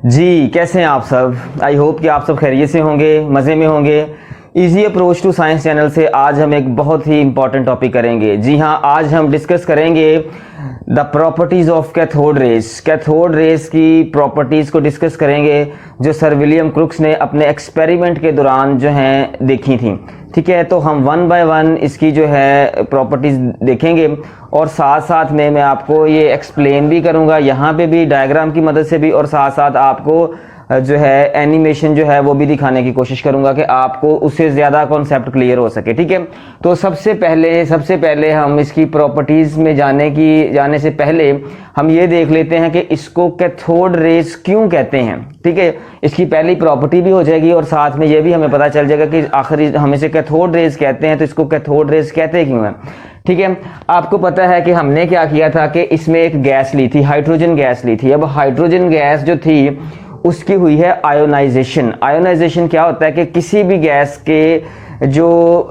जी कैसे हैं आप सब। आई होप कि आप सब खैरियत से होंगे, मज़े में होंगे। Easy approach to science channel से आज हम एक बहुत ही इंपॉर्टेंट टॉपिक करेंगे। जी हाँ, आज हम डिस्कस करेंगे the properties of cathode rays. Cathode rays की प्रॉपर्टीज़ को डिस्कस करेंगे जो सर विलियम क्रुक्स ने अपने एक्सपेरिमेंट के दौरान जो हैं देखी थी। ठीक है, तो हम वन बाय वन इसकी जो है प्रॉपर्टीज़ देखेंगे और साथ साथ में मैं आपको ये एक्सप्लेन भी करूँगा, यहाँ पे भी डायग्राम की मदद से भी, और साथ साथ आपको जो है एनिमेशन जो है वो भी दिखाने की कोशिश करूंगा कि आपको उससे ज़्यादा कॉन्सेप्ट क्लियर हो सके। ठीक है, तो सबसे पहले हम इसकी प्रॉपर्टीज़ में जाने से पहले हम ये देख लेते हैं कि इसको कैथोड रेस क्यों कहते हैं। ठीक है, इसकी पहली प्रॉपर्टी भी हो जाएगी और साथ में ये भी हमें पता चल जाएगा कि आखिर हम इसे कैथोड रेस कहते हैं तो इसको कैथोड रेस कहते क्यों हैं। ठीक है, आपको पता है कि हमने क्या किया था कि इसमें एक गैस ली थी, हाइड्रोजन गैस ली थी। अब हाइड्रोजन गैस जो थी उसकी हुई है आयोनाइजेशन। आयोनाइजेशन क्या होता है कि किसी भी गैस के जो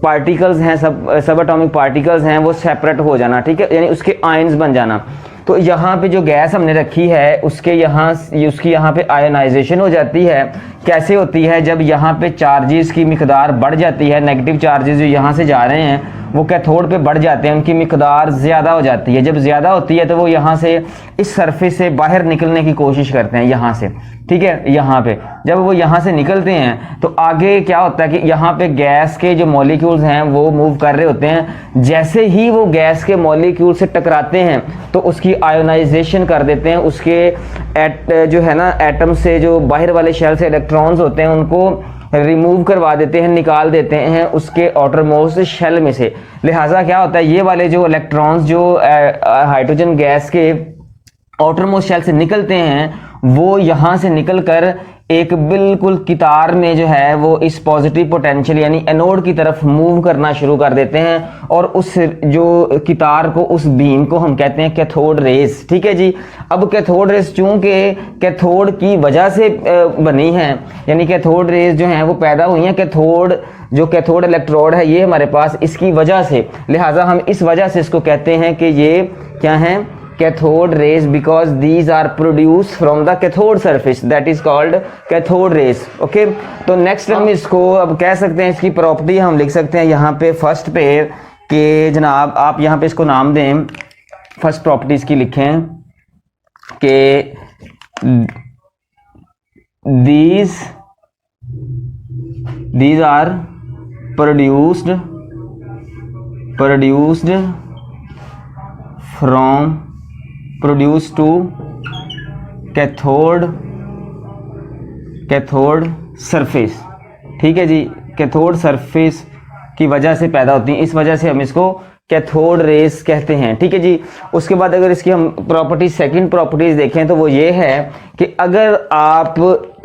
पार्टिकल्स हैं, सब एटॉमिक पार्टिकल्स हैं, वो सेपरेट हो जाना। ठीक है, यानी उसके आयंस बन जाना। तो यहाँ पे जो गैस हमने रखी है उसकी यहाँ पे आयोनाइजेशन हो जाती है। कैसे होती है? जब यहाँ पे चार्जेस की मिकदार बढ़ जाती है, नेगेटिव चार्जेस जो यहाँ से जा रहे हैं वो कैथोड पे बढ़ जाते हैं, उनकी मिकदार ज़्यादा हो जाती है। जब ज़्यादा होती है तो वो यहाँ से इस सरफेस से बाहर निकलने की कोशिश करते हैं यहाँ से। ठीक है, यहाँ पे जब वो यहाँ से निकलते हैं तो आगे क्या होता है कि यहाँ पे गैस के जो मॉलिक्यूल्स हैं वो मूव कर रहे होते हैं। जैसे ही वो गैस के मॉलिक्यूल से टकराते हैं तो उसकी आयोनाइजेशन कर देते हैं। उसके जो है ना एटम से, जो बाहर वाले शेल से इलेक्ट्रॉन्स होते हैं उनको रिमूव करवा देते हैं, निकाल देते हैं उसके आउटरमोस्ट शेल में से। लिहाजा क्या होता है, ये वाले जो इलेक्ट्रॉन्स जो हाइड्रोजन गैस के आउटरमोस्ट शेल से निकलते हैं वो यहाँ से निकलकर एक बिल्कुल कितार में जो है वो इस पॉजिटिव पोटेंशियल यानी एनोड की तरफ मूव करना शुरू कर देते हैं और उस जो कितार को, उस बीम को हम कहते हैं कैथोड रेस। ठीक है जी। अब कैथोड रेस चूंकि कैथोड की वजह से बनी है, यानी कैथोड रेस जो हैं वो पैदा हुई हैं कैथोड इलेक्ट्रोड है ये हमारे पास इसकी वजह से, लिहाजा हम इस वजह से इसको कहते हैं कि ये क्या है, cathode rays, because these are produced from the cathode surface, that is called cathode rays। Okay, तो नेक्स्ट हम इसको अब कह सकते हैं, इसकी प्रॉपर्टी हम लिख सकते हैं यहाँ पे फर्स्ट पे कि जनाब आप यहाँ पे इसको नाम दें, फर्स्ट प्रॉपर्टी इसकी लिखें कि these are produced to cathode surface. ठीक है जी, कैथोड सरफेस की वजह से पैदा होती हैं, इस वजह से हम इसको कैथोड रेस कहते हैं। ठीक है जी। उसके बाद अगर इसकी हम सेकंड प्रॉपर्टीज देखें तो वो ये है कि अगर आप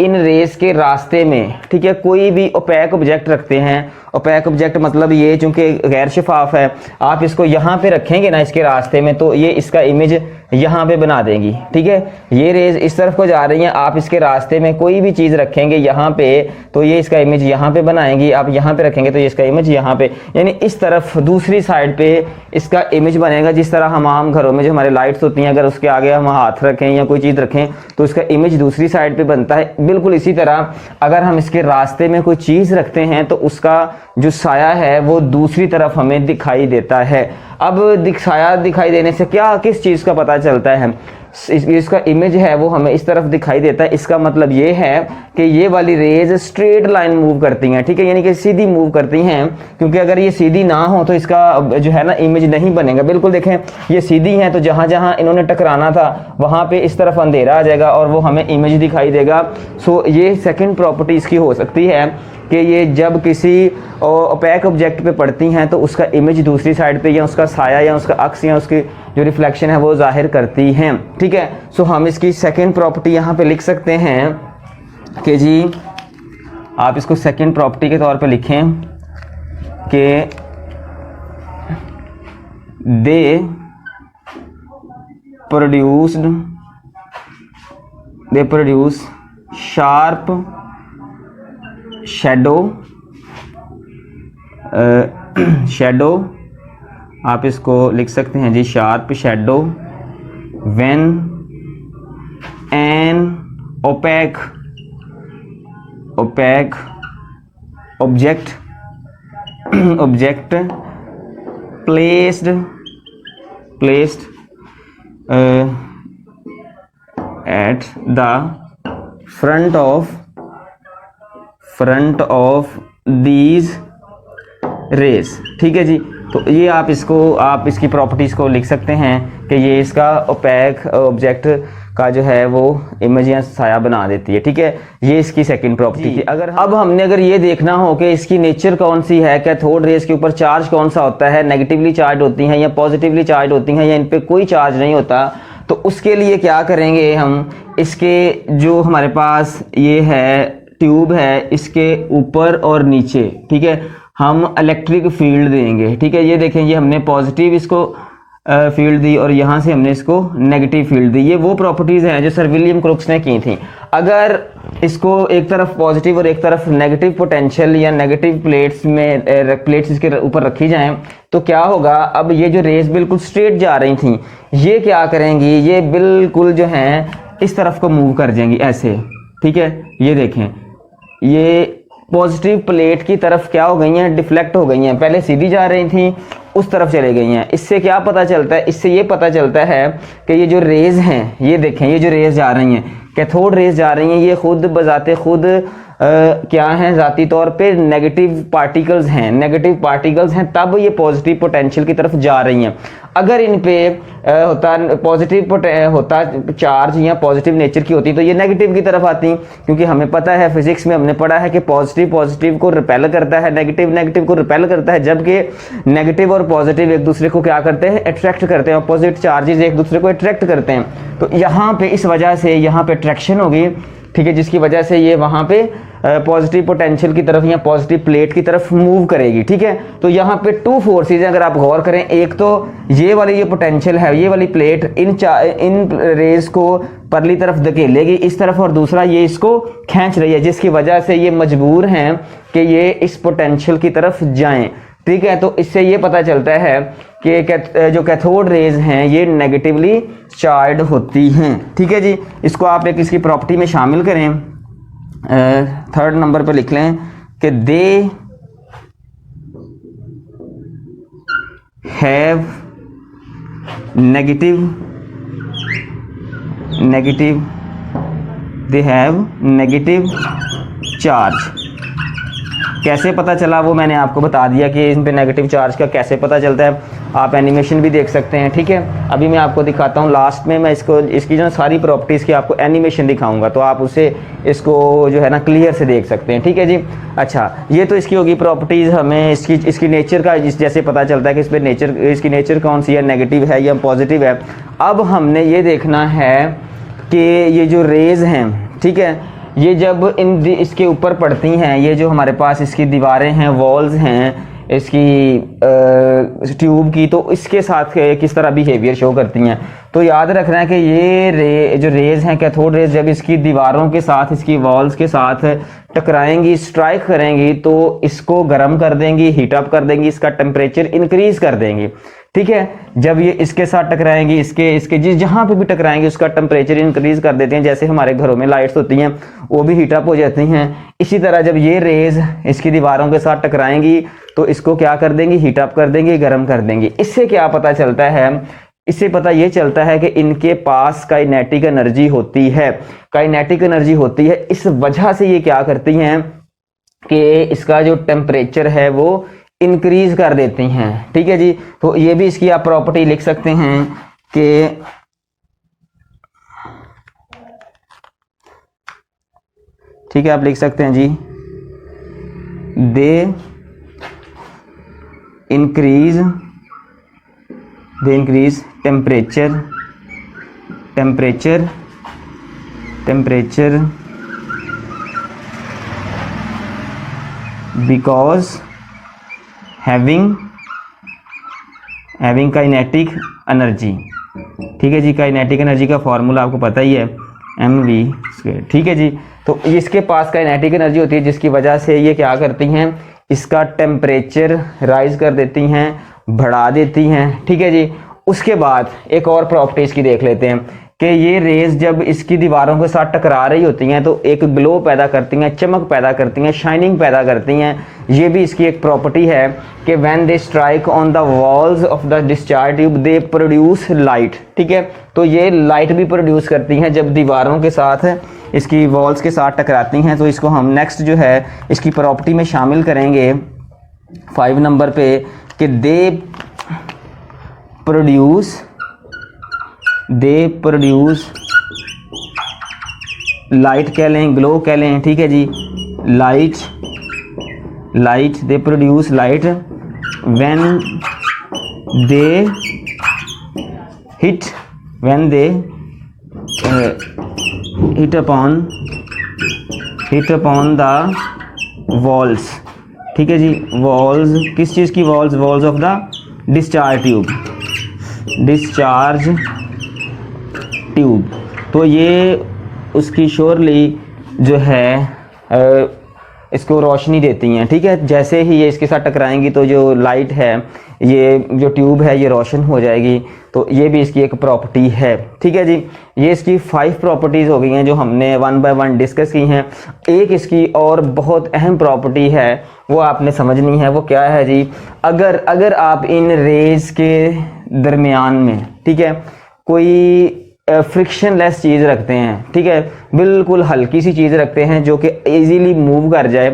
इन रेस के रास्ते में, ठीक है, कोई भी ओपैक ऑब्जेक्ट रखते हैं, ओपैक ऑब्जेक्ट मतलब ये चूंकि गैर शफाफ है, आप इसको यहाँ पे रखेंगे ना इसके रास्ते में तो ये इसका इमेज यहाँ पे बना देंगी। ठीक है, ये रेज इस तरफ को जा रही हैं, आप इसके रास्ते में कोई भी चीज़ रखेंगे यहाँ पे तो ये इसका इमेज यहाँ पे बनाएंगी, आप यहाँ पे रखेंगे तो ये इसका इमेज यहाँ पे, यानी इस तरफ दूसरी साइड पे इसका इमेज बनेगा। जिस तरह हम आम घरों में जो हमारे लाइट्स होती हैं, अगर उसके आगे हम हाथ रखें या कोई चीज़ रखें तो इसका इमेज दूसरी साइड पे बनता है। बिल्कुल इसी तरह अगर हम इसके रास्ते में कोई चीज़ रखते हैं तो उसका जो साया है वो दूसरी तरफ हमें दिखाई देता है। अब साया दिखाई देने से क्या, किस चीज़ का पता चलता है, इसका इमेज है वो हमें इस तरफ दिखाई देता है। इसका मतलब ये है कि ये वाली रेज स्ट्रेट लाइन मूव करती हैं। ठीक है, यानी कि सीधी मूव करती हैं, क्योंकि अगर ये सीधी ना हो तो इसका जो है ना इमेज नहीं बनेगा। बिल्कुल देखें, ये सीधी हैं तो जहाँ जहाँ इन्होंने टकराना था वहाँ पे इस तरफ अंधेरा आ जाएगा और वो हमें इमेज दिखाई देगा। सो ये सेकेंड प्रॉपर्टी इसकी हो सकती है कि ये जब किसी ओपैक ऑब्जेक्ट पे पड़ती हैं तो उसका इमेज दूसरी साइड पे या उसका साया या उसका अक्स या उसकी जो रिफ्लेक्शन है वो जाहिर करती हैं। ठीक है, सो हम इसकी सेकंड प्रॉपर्टी यहाँ पे लिख सकते हैं कि जी आप इसको सेकंड प्रॉपर्टी के तौर पे लिखें कि दे प्रोड्यूस शार्प शैडो आप इसको लिख सकते हैं जी, sharp shadow when an opaque object placed at the front of these rays। ठीक है जी, तो ये आप इसकी प्रॉपर्टीज को लिख सकते हैं कि ये इसका ओपेक ऑब्जेक्ट का जो है वो इमेज या साया बना देती है। ठीक है, ये इसकी सेकंड प्रॉपर्टी थी। अगर ये देखना हो कि इसकी नेचर कौन सी है, कैथोड रेज के ऊपर चार्ज कौन सा होता है, नेगेटिवली चार्ज होती हैं या पॉजिटिवली चार्ज होती हैं या इन पे कोई चार्ज नहीं होता, तो उसके लिए क्या करेंगे हम, इसके जो हमारे पास ये है ट्यूब है, इसके ऊपर और नीचे, ठीक है, हम इलेक्ट्रिक फील्ड देंगे। ठीक है, ये देखें, ये हमने पॉजिटिव इसको फील्ड दी और यहाँ से हमने इसको नेगेटिव फील्ड दी। ये वो प्रॉपर्टीज हैं जो सर विलियम क्रुक्स ने की थी। अगर इसको एक तरफ पॉजिटिव और एक तरफ नेगेटिव पोटेंशियल या नेगेटिव प्लेट्स इसके ऊपर रखी जाएं तो क्या होगा, अब ये जो रेज बिल्कुल स्ट्रेट जा रही थी, ये क्या करेंगी, ये बिल्कुल जो है इस तरफ को मूव कर जाएंगी ऐसे। ठीक है, ये देखें, ये पॉजिटिव प्लेट की तरफ क्या हो गई हैं, डिफ्लेक्ट हो गई हैं, पहले सीधी जा रही थी उस तरफ चले गई हैं। इससे क्या पता चलता है, इससे ये पता चलता है कि ये जो रेज हैं, ये देखें, ये जो रेज जा रही हैं, कैथोड रेज जा रही हैं, ये खुद बजाते खुद क्या हैं, जाती तौर पे नेगेटिव पार्टिकल्स हैं, तब ये पॉजिटिव पोटेंशियल की तरफ जा रही हैं। अगर इन पे होता चार्ज या पॉजिटिव नेचर की होती तो ये नेगेटिव की तरफ आती, क्योंकि हमें पता है फिजिक्स में हमने पढ़ा है कि पॉजिटिव को रिपेल करता है, नेगेटिव को रिपेल करता है, जबकि नेगेटिव और पॉजिटिव एक दूसरे को क्या करते हैं, अट्रैक्ट करते हैं, अपोजिट चार्जेस एक दूसरे को अट्रैक्ट करते हैं। तो यहाँ पे इस वजह से यहाँ पे अट्रैक्शन होगी, ठीक है, जिसकी वजह से ये वहां पे पॉजिटिव पोटेंशियल की तरफ या पॉजिटिव प्लेट की तरफ मूव करेगी। ठीक है, तो यहाँ पे टू फोर्सेज हैं, अगर आप गौर करें, एक तो ये वाली ये पोटेंशियल है, ये वाली प्लेट इन रेज को परली तरफ धकेलेगी इस तरफ, और दूसरा ये इसको खींच रही है, जिसकी वजह से ये मजबूर हैं कि ये इस पोटेंशियल की तरफ जाएं। ठीक है, तो इससे ये पता चलता है कि जो कैथोड रेज हैं ये नेगेटिवली चार्ज होती हैं। ठीक है जी, इसको आप एक इसकी प्रॉपर्टी में शामिल करें, थर्ड नंबर पे लिख लें कि दे हैव नेगेटिव चार्ज। कैसे पता चला वो मैंने आपको बता दिया कि इन पे नेगेटिव चार्ज का कैसे पता चलता है, आप एनिमेशन भी देख सकते हैं। ठीक है, अभी मैं आपको दिखाता हूँ, लास्ट में मैं इसकी जो सारी प्रॉपर्टीज़ की आपको एनिमेशन दिखाऊंगा, तो आप इसको जो है ना क्लियर से देख सकते हैं। ठीक है जी, अच्छा, ये तो इसकी होगी प्रॉपर्टीज़, हमें इसकी नेचर का जैसे पता चलता है कि इसकी नेचर कौन सी है, नेगेटिव है या पॉजिटिव है। अब हमने ये देखना है कि ये जो रेज हैं, ठीक है, ये जब इसके ऊपर पड़ती हैं, ये जो हमारे पास इसकी दीवारें हैं, वॉल्स हैं इसकी ट्यूब की, तो इसके साथ किस तरह बिहेवियर शो करती हैं। तो याद रखना है कि ये जो रेज हैं, कैथोड रेज, जब इसकी दीवारों के साथ, इसकी वॉल्स के साथ टकराएंगी, स्ट्राइक करेंगी, तो इसको गर्म कर देंगी, हीट अप कर देंगी, इसका टेम्परेचर इंक्रीज कर देंगी। ठीक है, जब ये इसके साथ टकराएंगी, इसके जहां पे भी टकराएंगी उसका टेम्परेचर इंक्रीज कर देते हैं। जैसे हमारे घरों में लाइट्स होती हैं वो भी हीट अप हो जाती हैं, इसी तरह जब ये रेज इसकी दीवारों के साथ टकराएंगी तो इसको क्या कर देंगी, हीट अप कर देंगी, गर्म कर देंगी। इससे क्या पता चलता है, इससे पता ये चलता है कि इनके पास काइनेटिक एनर्जी होती है। इस वजह से ये क्या करती हैं कि इसका जो टेम्परेचर है वो इंक्रीज कर देती हैं। ठीक है जी, तो ये भी इसकी आप प्रॉपर्टी लिख सकते हैं कि ठीक है, आप लिख सकते हैं जी, they increase temperature because having kinetic energy. ठीक है जी, काइनेटिक एनर्जी का फॉर्मूला आपको पता ही है, mv²। ठीक है जी, तो इसके पास काइनेटिक एनर्जी होती है, जिसकी वजह से ये क्या करती हैं, इसका टेम्परेचर राइज कर देती हैं, बढ़ा देती हैं। ठीक है जी, उसके बाद एक और प्रॉपर्टी इसकी देख लेते हैं कि ये रेज जब इसकी दीवारों के साथ टकरा रही होती हैं तो एक ग्लो पैदा करती हैं, चमक पैदा करती हैं, शाइनिंग पैदा करती हैं। ये भी इसकी एक प्रॉपर्टी है कि when they strike on the walls of the discharge tube they produce light. ठीक है, तो ये लाइट भी प्रोड्यूस करती हैं जब दीवारों के साथ इसकी वॉल्स के साथ टकराती हैं। तो इसको हम नेक्स्ट जो है इसकी प्रॉपर्टी में शामिल करेंगे 5 नंबर पे कि दे प्रोड्यूस लाइट कह लें, ग्लो कह लें। ठीक है जी, light they produce light when they hit upon the walls. ठीक है जी, वॉल्स किस चीज़ की walls? Walls of the discharge tube. तो ये उसकी श्योरली जो है इसको रोशनी देती हैं। ठीक है, जैसे ही ये इसके साथ टकराएंगी तो जो लाइट है, ये जो ट्यूब है, ये रोशन हो जाएगी। तो ये भी इसकी एक प्रॉपर्टी है। ठीक है जी, ये इसकी 5 प्रॉपर्टीज़ हो गई हैं जो हमने 1 बाय 1 डिस्कस की हैं। एक इसकी और बहुत अहम प्रॉपर्टी है, वो आपने समझनी है। वो क्या है जी? अगर आप इन रेज के दरमियान में, ठीक है, कोई फ्रिक्शनलेस चीज़ रखते हैं, ठीक है, बिल्कुल हल्की सी चीज़ रखते हैं जो कि इजीली मूव कर जाए,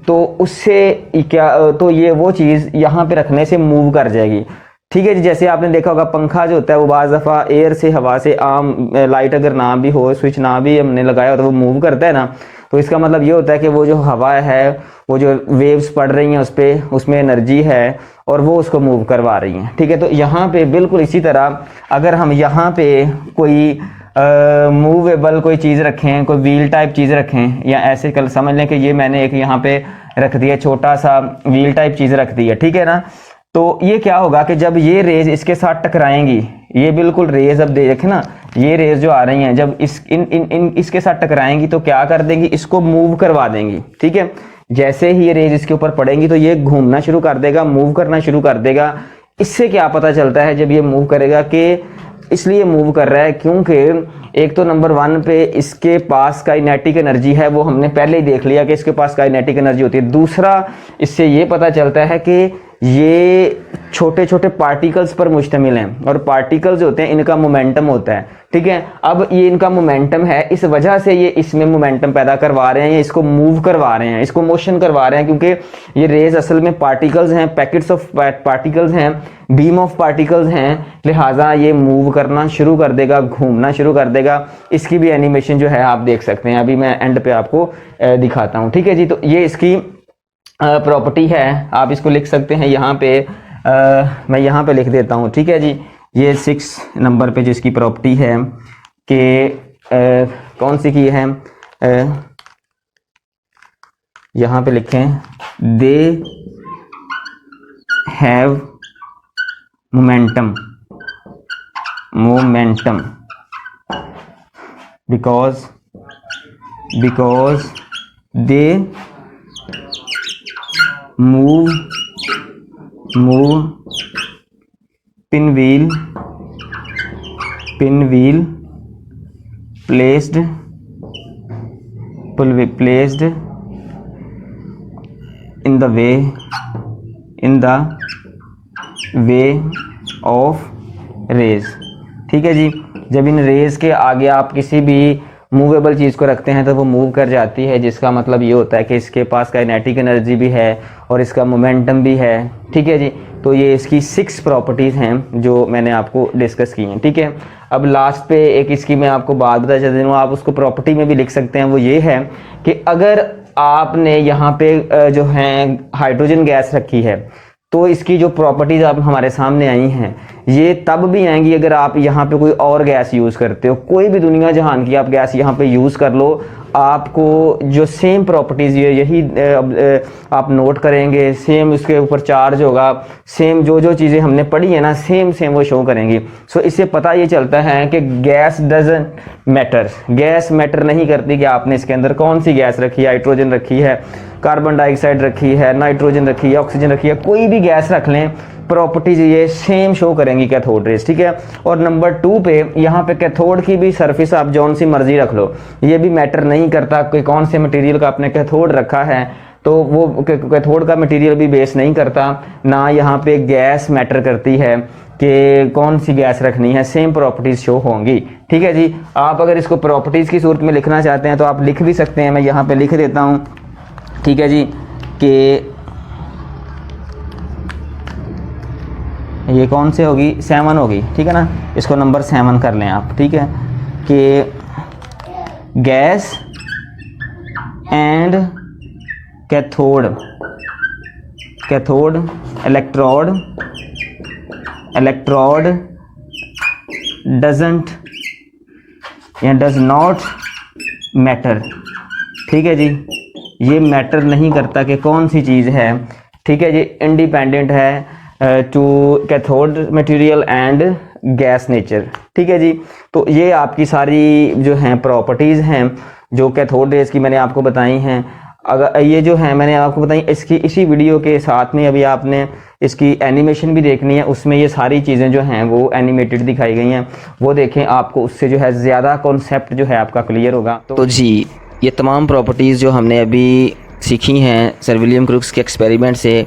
तो उससे क्या, तो ये वो चीज़ यहाँ पे रखने से मूव कर जाएगी। ठीक है जी, जैसे आपने देखा होगा पंखा जो होता है वो बाज़ दफ़ा एयर से, हवा से, आम लाइट अगर ना भी हो, स्विच ना भी हमने लगाया हो तो वो मूव करता है ना। तो इसका मतलब ये होता है कि वो जो हवा है, वो जो वेव्स पड़ रही हैं उस पर, उसमें एनर्जी है और वो उसको मूव करवा रही हैं। ठीक है, तो यहाँ पे बिल्कुल इसी तरह अगर हम यहाँ पे कोई मूवेबल कोई चीज़ रखें, कोई व्हील टाइप चीज़ रखें, या ऐसे कल समझ लें कि ये मैंने एक यहाँ पे रख दिया, छोटा सा व्हील टाइप चीज़ रख दी है। ठीक है ना, तो ये क्या होगा कि जब ये रेज इसके साथ टकराएंगी, ये बिल्कुल रेज, अब देखें ना, ये रेज जो आ रही हैं जब इसके साथ टकराएंगी तो क्या कर देंगी? इसको मूव करवा देंगी। ठीक है, जैसे ही ये रेज इसके ऊपर पड़ेंगी तो ये घूमना शुरू कर देगा, मूव करना शुरू कर देगा। इससे क्या पता चलता है जब ये मूव करेगा कि इसलिए मूव कर रहा है क्योंकि एक तो नंबर 1 पे इसके पास काइनेटिक एनर्जी है, वो हमने पहले ही देख लिया कि इसके पास काइनेटिक एनर्जी होती है। दूसरा, इससे ये पता चलता है कि ये छोटे छोटे पार्टिकल्स पर मुश्तमिल हैं और पार्टिकल्स होते हैं, इनका मोमेंटम होता है। ठीक है, अब ये इनका मोमेंटम है, इस वजह से ये इसमें मोमेंटम पैदा करवा रहे हैं, इसको मूव करवा रहे हैं, इसको मोशन करवा रहे हैं, क्योंकि ये रेज असल में पार्टिकल्स हैं, पैकेट्स ऑफ पार्टिकल्स हैं, बीम ऑफ पार्टिकल्स हैं, लिहाजा ये मूव करना शुरू कर देगा, घूमना शुरू कर देगा। इसकी भी एनिमेशन जो है आप देख सकते हैं, अभी मैं एंड पे आपको दिखाता हूँ। ठीक है जी, तो ये इसकी प्रॉपर्टी है, आप इसको लिख सकते हैं यहाँ पे, मैं यहाँ पे लिख देता हूँ। ठीक है जी, ये 6 नंबर पे जिसकी प्रॉपर्टी है कि कौन सी की है, यहाँ पे लिखें, they have momentum because they move pinwheel placed in the way of rays। ठीक है जी, जब इन रेज के आगे आप किसी भी मूवेबल चीज़ को रखते हैं तो वो मूव कर जाती है, जिसका मतलब ये होता है कि इसके पास काइनेटिक एनर्जी भी है और इसका मोमेंटम भी है। ठीक है जी, तो ये इसकी 6 प्रॉपर्टीज़ हैं जो मैंने आपको डिस्कस की हैं। ठीक है, अब लास्ट पे एक इसकी मैं आपको बात बता चलती हूँ, आप उसको प्रॉपर्टी में भी लिख सकते हैं। वो ये है कि अगर आपने यहाँ पे जो है हाइड्रोजन गैस रखी है तो इसकी जो प्रॉपर्टीज़ आप हमारे सामने आई हैं ये तब भी आएंगी अगर आप यहाँ पे कोई और गैस यूज़ करते हो। कोई भी दुनिया जहान की आप गैस यहाँ पे यूज़ कर लो, आपको जो सेम प्रॉपर्टीज़ यही आप नोट करेंगे, सेम उसके ऊपर चार्ज होगा, सेम जो चीज़ें हमने पढ़ी है ना, सेम वो शो करेंगी। सो इससे पता ये चलता है कि gas doesn't matter, gas matter नहीं करती कि आपने इसके अंदर कौन सी गैस रखी है, हाइड्रोजन रखी है, कार्बन डाइऑक्साइड रखी है, नाइट्रोजन रखी है, ऑक्सीजन रखी है, कोई भी गैस रख लें प्रॉपर्टीज ये सेम शो करेंगी कैथोड रेज, ठीक है। और नंबर 2 पे यहाँ पे कैथोड की भी सरफेस आप जौन सी मर्जी रख लो, ये भी मैटर नहीं करता कि कौन से मटेरियल का आपने कैथोड रखा है, तो वो कैथोड का मटेरियल भी बेस नहीं करता। ना यहाँ पे गैस मैटर करती है कि कौन सी गैस रखनी है, सेम प्रॉपर्टीज शो होंगी, ठीक है जी। आप अगर इसको प्रॉपर्टीज की सूरत में लिखना चाहते हैं तो आप लिख भी सकते हैं, मैं यहाँ पे लिख देता हूँ, ठीक है जी, कि ये कौन से होगी, 7 होगी, ठीक है ना। इसको नंबर 7 कर लें आप, ठीक है, कि gas and cathode electrode does not matter, ठीक है जी। ये मैटर नहीं करता कि कौन सी चीज़ है, ठीक है जी, इंडिपेंडेंट है to cathode material and gas nature, ठीक है जी। तो ये आपकी सारी जो हैं प्रॉपर्टीज़ हैं जो कैथोड रेज की मैंने आपको बताई हैं। अगर ये जो है मैंने आपको बताई, इसकी इसी वीडियो के साथ में अभी आपने इसकी एनिमेशन भी देखनी है, उसमें ये सारी चीज़ें जो हैं वो एनिमेटेड दिखाई गई हैं, वो देखें, आपको उससे जो है ज़्यादा कॉन्सेप्ट जो है आपका क्लियर होगा। तो जी ये तमाम प्रॉपर्टीज़ जो हमने अभी सीखी हैं सर विलियम क्रूक्स के एक्सपेरिमेंट से,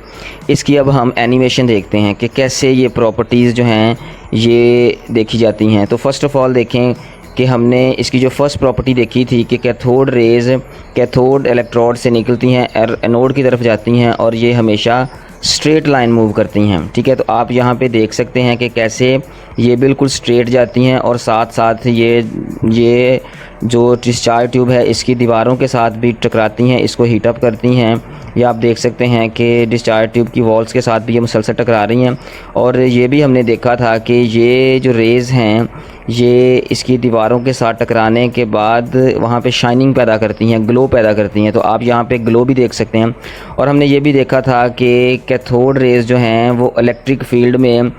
इसकी अब हम एनिमेशन देखते हैं कि कैसे ये प्रॉपर्टीज़ जो हैं ये देखी जाती हैं। तो फर्स्ट ऑफ़ ऑल देखें कि हमने इसकी जो फर्स्ट प्रॉपर्टी देखी थी कि कैथोड रेज कैथोड इलेक्ट्रोड से निकलती हैं, एनोड की तरफ जाती हैं और ये हमेशा स्ट्रेट लाइन मूव करती हैं, ठीक है। तो आप यहाँ पे देख सकते हैं कि कैसे ये बिल्कुल स्ट्रेट जाती हैं और साथ साथ ये जो डिस्चार्ज ट्यूब है इसकी दीवारों के साथ भी टकराती हैं, इसको हीट अप करती हैं। ये आप देख सकते हैं कि डिस्चार्ज ट्यूब की वॉल्स के साथ भी ये मुसलसल टकरा रही हैं। और ये भी हमने देखा था कि ये जो रेज़ हैं ये इसकी दीवारों के साथ टकराने के बाद वहाँ पे शाइनिंग पैदा करती हैं, ग्लो पैदा करती हैं। तो आप यहाँ पे ग्लो भी देख सकते हैं। और हमने ये भी देखा था कि कैथोड रेज़ जो हैं वो इलेक्ट्रिक फील्ड में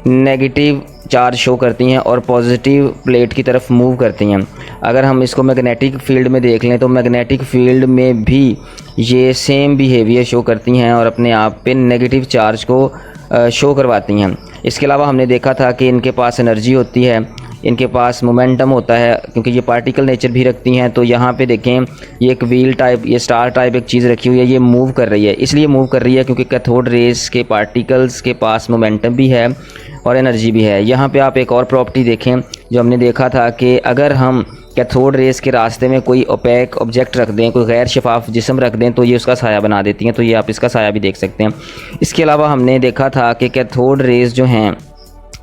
नेगेटिव चार्ज शो करती हैं और पॉजिटिव प्लेट की तरफ मूव करती हैं। अगर हम इसको मैग्नेटिक फील्ड में देख लें तो मैग्नेटिक फील्ड में भी ये सेम बिहेवियर शो करती हैं और अपने आप पे नेगेटिव चार्ज को शो करवाती हैं। इसके अलावा हमने देखा था कि इनके पास एनर्जी होती है, इनके पास मोमेंटम होता है, क्योंकि ये पार्टिकल नेचर भी रखती हैं। तो यहाँ पे देखें ये एक व्हील टाइप, ये स्टार टाइप एक चीज़ रखी हुई है, ये मूव कर रही है। इसलिए मूव कर रही है क्योंकि कैथोड रेज के पार्टिकल्स के पास मोमेंटम भी है और एनर्जी भी है। यहाँ पे आप एक और प्रॉपर्टी देखें जो हमने देखा था कि अगर हम कैथोड रेज के रास्ते में कोई ओपेक ऑब्जेक्ट रख दें, कोई गैर शफाफ जिस्म रख दें तो ये उसका साया बना देती हैं। तो ये आप इसका साया भी देख सकते हैं। इसके अलावा हमने देखा था कि कैथोड रेज जो हैं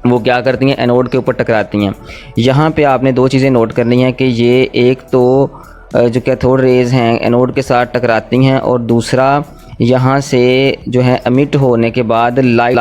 वो क्या करती हैं, एनोड के ऊपर टकराती हैं। यहाँ पे आपने 2 चीज़ें नोट करनी है कि ये एक तो जो कैथोड रेज हैं एनोड के साथ टकराती हैं और दूसरा यहाँ से जो है एमिट होने के बाद लाइट